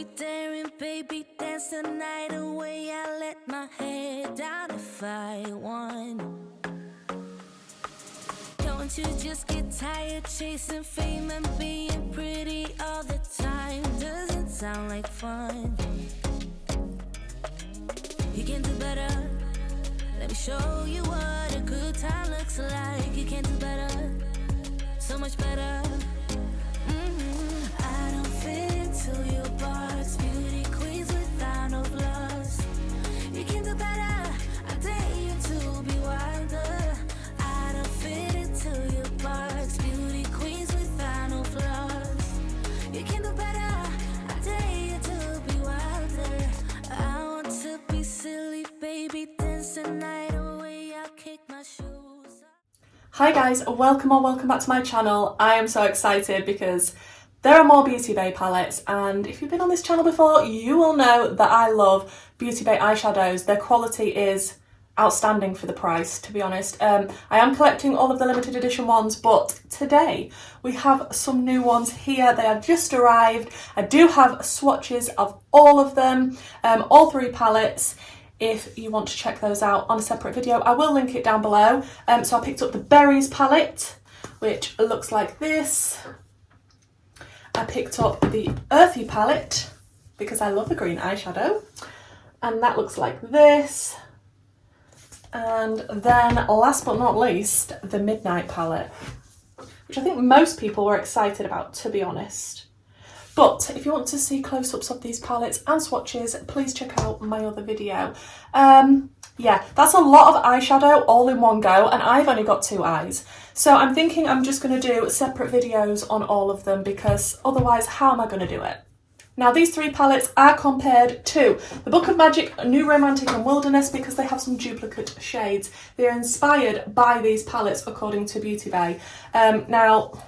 be daring, baby, dance the night away. I let my head down if I want. Don't you just get tired chasing fame and being pretty all the time? Doesn't sound like fun. You can do better. Let me show you what a good time looks like. You can do better, so much better. I don't fit into your box, beauty queens without no flaws. You can do better, I dare you to be wilder. I don't fit into your box, beauty queens without no flaws. You can do better, I dare you to be wilder. I want to be silly, baby, dance the night away. I'll kick my shoes. Hi guys, welcome or welcome back to my channel. I am so excited because there are more Beauty Bay palettes, and if you've been on this channel before, you will know that I love Beauty Bay eyeshadows. Their quality is outstanding for the price, to be honest. I am collecting all of the limited edition ones, but today we have some new ones here. They have just arrived. I do have swatches of all of them, all three palettes. If you want to check those out on a separate video, I will link it down below. So I picked up the Berries palette, which looks like this. I picked up the Earthy palette because I love a green eyeshadow, and that looks like this. And then last but not least, the Midnight palette, which I think most people were excited about, to be honest. But if you want to see close-ups of these palettes and swatches, please check out my other video. Yeah, that's a lot of eyeshadow all in one go, and I've only got two eyes. So I'm thinking I'm just going to do separate videos on all of them, because otherwise how am I going to do it? Now these three palettes are compared to the Book of Magic, New Romantic and Wilderness, because they have some duplicate shades. They're inspired by these palettes according to Beauty Bay. Now,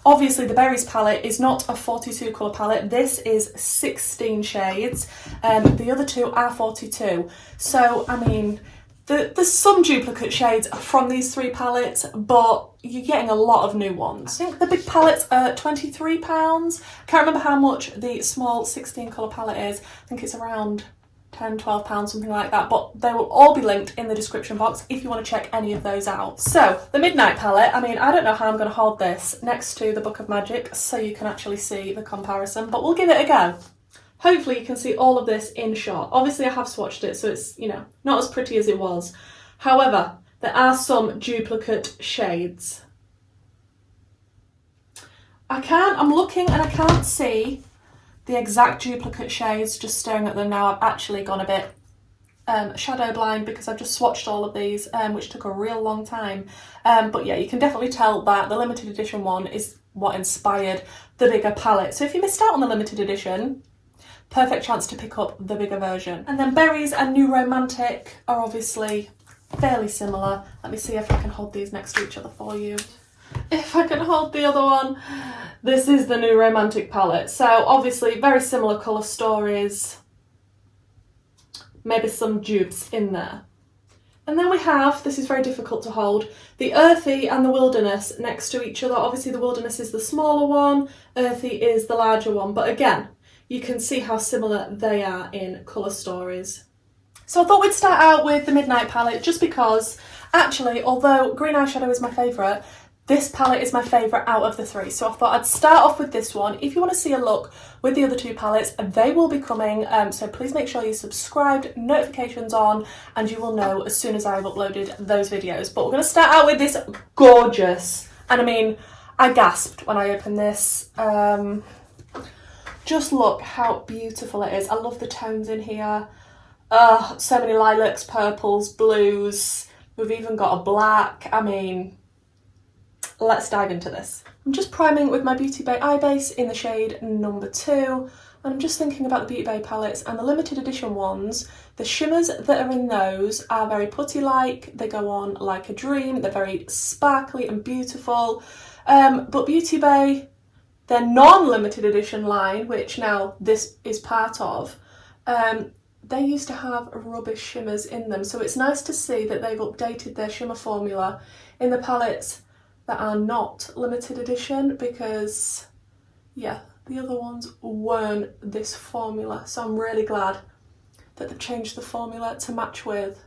obviously the Berries palette is not a 42 colour palette. This is 16 shades. The other two are 42. So, I mean, there's some duplicate shades from these three palettes, but you're getting a lot of new ones. I think the big palettes are £23. Can't remember how much the small 16 colour palette is. I think it's around £10–12, something like that, but they will all be linked in the description box if you want to check any of those out. So the Midnight palette, I mean, I don't know how I'm going to hold this next to the Book of Magic so you can actually see the comparison, but we'll give it a go. Hopefully you can see all of this in shot. Obviously I have swatched it, so it's, you know, not as pretty as it was. However, there are some duplicate shades. I'm looking and I can't see the exact duplicate shades. Just staring at them now, I've actually gone a bit shadow blind because I've just swatched all of these, which took a real long time. But yeah, you can definitely tell that the limited edition one is what inspired the bigger palette. So if you missed out on the limited edition, perfect chance to pick up the bigger version. And then Berries and New Romantic are obviously fairly similar. Let me see if I can hold these next to each other for you. If I can hold the other one. This is the New Romantic palette. So obviously very similar colour stories. Maybe some dupes in there. And then we have, this is very difficult to hold, the Earthy and the Wilderness next to each other. Obviously the Wilderness is the smaller one, Earthy is the larger one, but again, you can see how similar they are in colour stories. So I thought we'd start out with the Midnight palette just because, actually, although green eyeshadow is my favourite, this palette is my favourite out of the three. So I thought I'd start off with this one. If you want to see a look with the other two palettes, they will be coming. So please make sure you're subscribed, notifications on, and you will know as soon as I've uploaded those videos. But we're going to start out with this gorgeous, and I mean, I gasped when I opened this. Just look how beautiful it is. I love the tones in here. So many lilacs, purples, blues. We've even got a black. I mean, let's dive into this. I'm just priming with my Beauty Bay eye base in the shade number 2. And I'm just thinking about the Beauty Bay palettes and the limited edition ones. The shimmers that are in those are very putty-like. They go on like a dream. They're very sparkly and beautiful. But Beauty Bay, their non-limited edition line, which now this is part of, they used to have rubbish shimmers in them. So it's nice to see that they've updated their shimmer formula in the palettes that are not limited edition, because yeah, the other ones weren't this formula, so I'm really glad that they've changed the formula to match with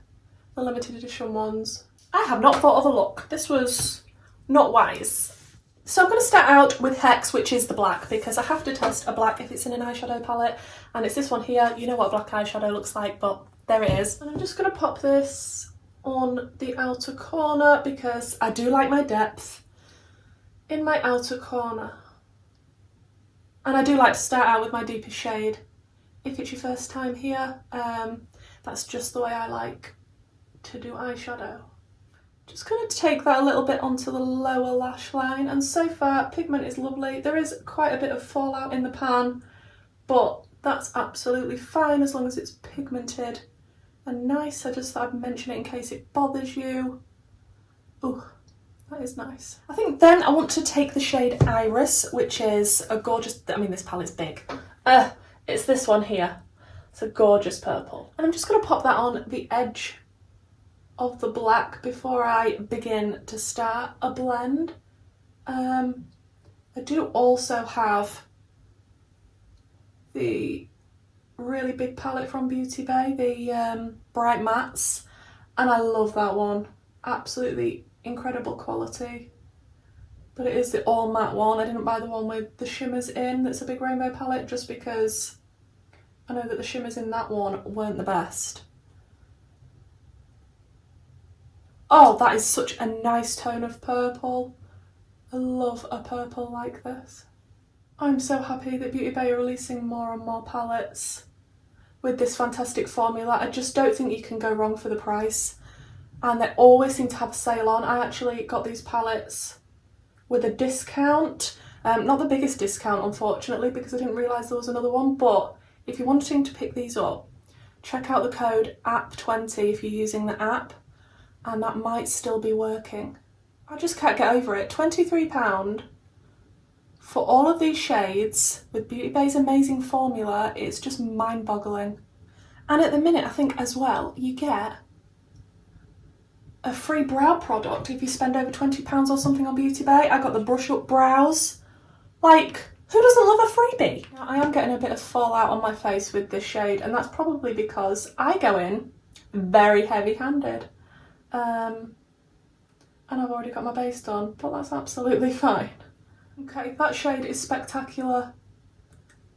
the limited edition ones. I have not thought of a look. This was not wise. So I'm going to start out with Hex, which is the black, because I have to test a black if it's in an eyeshadow palette, and it's this one here. You know what a black eyeshadow looks like, but there it is. And I'm just going to pop this on the outer corner because I do like my depth in my outer corner. And I do like to start out with my deepest shade. If it's your first time here, that's just the way I like to do eyeshadow. Just going to take that a little bit onto the lower lash line, and so far pigment is lovely. There is quite a bit of fallout in the pan, but that's absolutely fine as long as it's pigmented and nice. I just thought I'd mention it in case it bothers you. Ooh, that is nice. I think then I want to take the shade Iris, which is a gorgeous, I mean this palette's big. It's this one here. It's a gorgeous purple. And I'm just going to pop that on the edge of the black before I begin to start a blend. I do also have the really big palette from Beauty Bay, the Bright Mattes, and I love that one. Absolutely incredible quality. But it is the all matte one. I didn't buy the one with the shimmers in, that's a big rainbow palette, just because I know that the shimmers in that one weren't the best. Oh, that is such a nice tone of purple. I love a purple like this. I'm so happy that Beauty Bay are releasing more and more palettes with this fantastic formula. I just don't think you can go wrong for the price. And they always seem to have a sale on. I actually got these palettes with a discount. Not the biggest discount, unfortunately, because I didn't realise there was another one. But if you're wanting to pick these up, check out the code APP20 if you're using the app. And that might still be working. I just can't get over it. £23 for all of these shades with Beauty Bay's amazing formula. It's just mind-boggling. And at the minute, I think as well, you get a free brow product if you spend over £20 or something on Beauty Bay. I got the Brush Up Brows. Like, who doesn't love a freebie? I am getting a bit of fallout on my face with this shade, and that's probably because I go in very heavy-handed. And I've already got my base done, but that's absolutely fine. Okay, that shade is spectacular.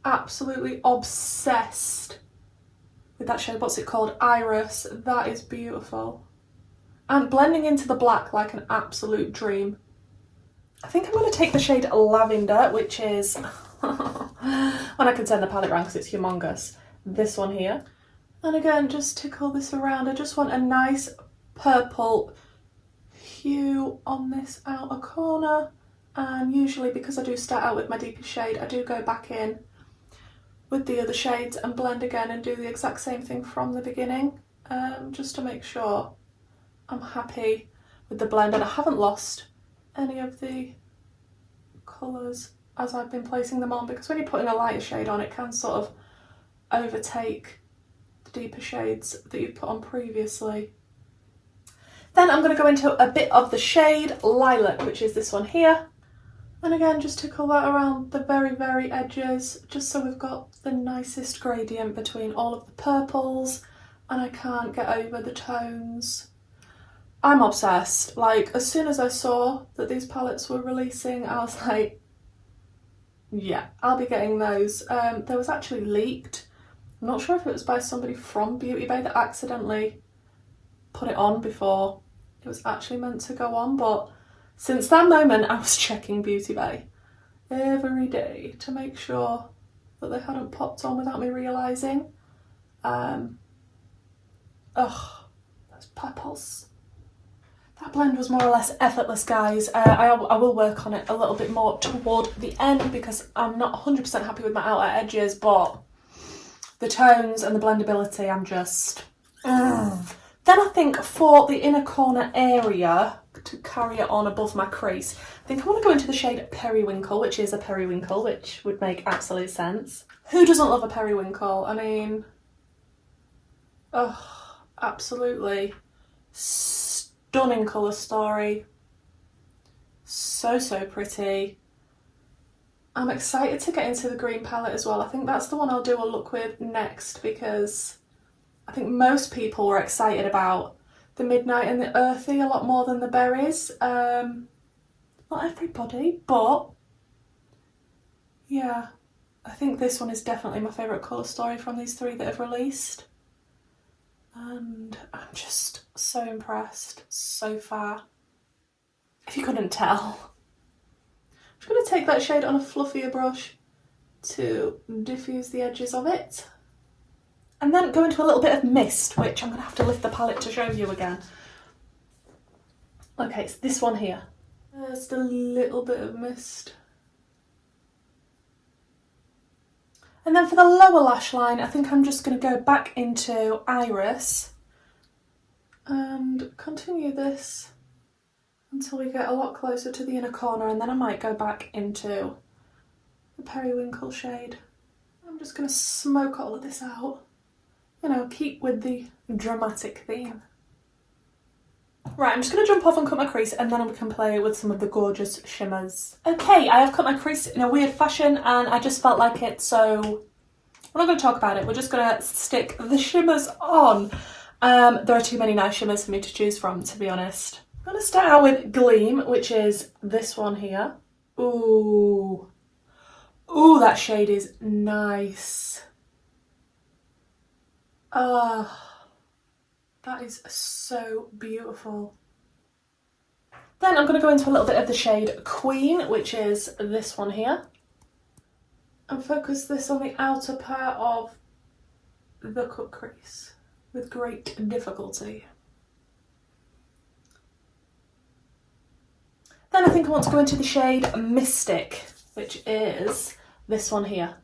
Absolutely obsessed with that shade. What's it called? Iris. That is beautiful. And blending into the black like an absolute dream. I think I'm going to take the shade Lavender, which is, when I can turn the palette around because it's humongous, this one here. And again, just tickle this around. I just want a nice purple hue on this outer corner, and usually because I do start out with my deepest shade, I do go back in with the other shades and blend again and do the exact same thing from the beginning, just to make sure I'm happy with the blend and I haven't lost any of the colours as I've been placing them on, because when you're putting a lighter shade on, it can sort of overtake the deeper shades that you've put on previously. Then I'm going to go into a bit of the shade Lilac, which is this one here. And again, just tickle that around the very, very edges, just so we've got the nicest gradient between all of the purples, and I can't get over the tones. I'm obsessed. Like, as soon as I saw that these palettes were releasing, I was like, yeah, I'll be getting those. There was actually leaked. I'm not sure if it was by somebody from Beauty Bay that accidentally put it on before it was actually meant to go on, but since that moment I was checking Beauty Bay every day to make sure that they hadn't popped on without me realising. Those purples. That blend was more or less effortless, guys. I will work on it a little bit more toward the end because I'm not 100% happy with my outer edges, but the tones and the blendability, I'm just... Then I think for the inner corner area, to carry it on above my crease, I think I want to go into the shade Periwinkle, which is a periwinkle, which would make absolute sense. Who doesn't love a periwinkle? I mean, absolutely stunning colour story. So, so pretty. I'm excited to get into the green palette as well. I think that's the one I'll do a look with next, because I think most people were excited about the midnight and the earthy a lot more than the berries. Not everybody, but yeah, I think this one is definitely my favourite colour story from these three that have released. And I'm just so impressed so far, if you couldn't tell. I'm going to take that shade on a fluffier brush to diffuse the edges of it. And then go into a little bit of mist, which I'm going to have to lift the palette to show you again. Okay, it's this one here. Just a little bit of mist. And then for the lower lash line, I think I'm just going to go back into Iris and continue this until we get a lot closer to the inner corner, and then I might go back into the periwinkle shade. I'm just going to smoke all of this out. You know, keep with the dramatic theme. Right, I'm just going to jump off and cut my crease, and then we can play with some of the gorgeous shimmers. Okay, I have cut my crease in a weird fashion and I just felt like it, so we're not going to talk about it. We're just going to stick the shimmers on. There are too many nice shimmers for me to choose from, to be honest. I'm going to start out with Gleam, which is this one here. Ooh. Ooh, that shade is nice. That is so beautiful. Then I'm going to go into a little bit of the shade Queen, which is this one here, and focus this on the outer part of the cut crease with great difficulty. Then I think I want to go into the shade Mystic, which is this one here.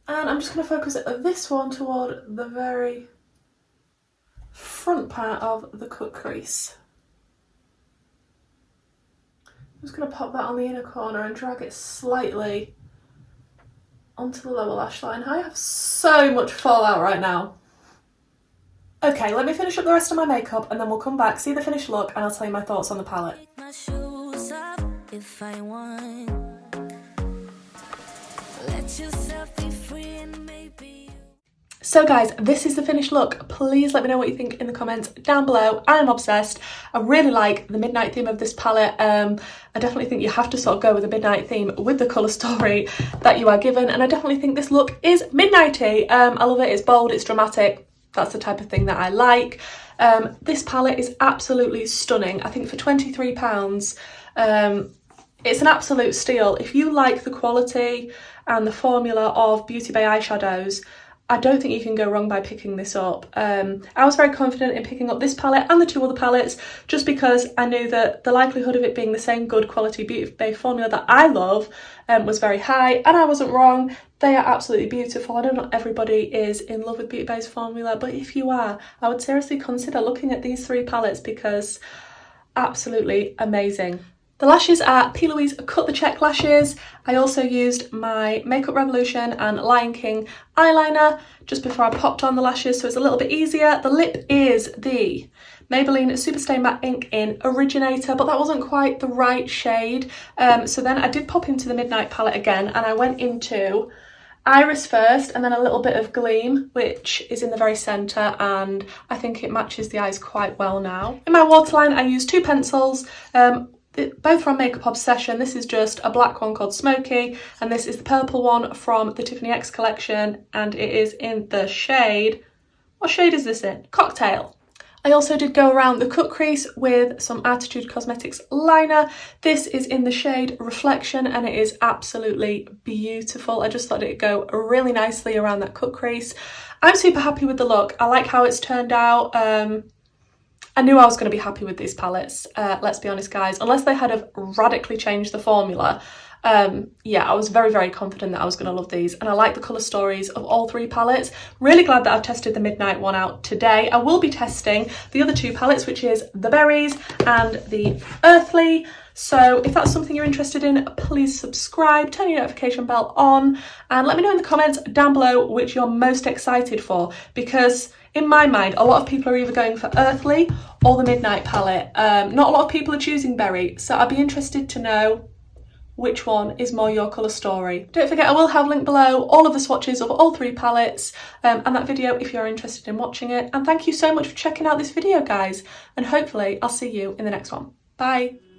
And I'm just going to focus this one toward the very front part of the cut crease. I'm just going to pop that on the inner corner and drag it slightly onto the lower lash line. I have so much fallout right now. Okay, let me finish up the rest of my makeup and then we'll come back, see the finished look, and I'll tell you my thoughts on the palette. Take my shoes off if I want. Let yourself be free and maybe. So guys, this is the finished look. Please let me know what you think in the comments down below. I am obsessed. I really like the midnight theme of this palette. I definitely think you have to sort of go with the midnight theme with the colour story that you are given, and I definitely think this look is midnighty. I love it. It's bold, it's dramatic. That's the type of thing that I like. This palette is absolutely stunning. I think for £23, it's an absolute steal. If you like the quality and the formula of Beauty Bay eyeshadows, I don't think you can go wrong by picking this up. I was very confident in picking up this palette and the two other palettes just because I knew that the likelihood of it being the same good quality Beauty Bay formula that I love was very high, and I wasn't wrong. They are absolutely beautiful. I know not everybody is in love with Beauty Bay's formula, but if you are, I would seriously consider looking at these three palettes because absolutely amazing. The lashes are P. Louise Cut the Check lashes. I also used my Makeup Revolution and Lion King eyeliner just before I popped on the lashes, so it's a little bit easier. The lip is the Maybelline Superstay Matte Ink in Originator, but that wasn't quite the right shade. So then I did pop into the Midnight palette again, and I went into Iris first and then a little bit of Gleam, which is in the very centre, and I think it matches the eyes quite well now. In my waterline I used two pencils, both from Makeup Obsession. This is just a black one called Smoky, and this is the purple one from the Tiffany X collection, and it is in the shade, what shade is this in? Cocktail. I also did go around the cut crease with some Attitude Cosmetics liner. This is in the shade Reflection, and it is absolutely beautiful. I just thought it'd go really nicely around that cut crease. I'm super happy with the look. I like how it's turned out. I knew I was going to be happy with these palettes, let's be honest guys. Unless they had have radically changed the formula, yeah, I was very, very confident that I was going to love these, and I like the colour stories of all three palettes. Really glad that I've tested the Midnight one out today. I will be testing the other two palettes, which is the Berries and the Earthly. So if that's something you're interested in, please subscribe, turn your notification bell on, and let me know in the comments down below which you're most excited for, because in my mind, a lot of people are either going for Earthly or the Midnight palette. Not a lot of people are choosing Berry, so I'd be interested to know which one is more your colour story. Don't forget, I will have linked below all of the swatches of all 3 palettes and that video if you're interested in watching it. And thank you so much for checking out this video, guys, and hopefully I'll see you in the next one. Bye!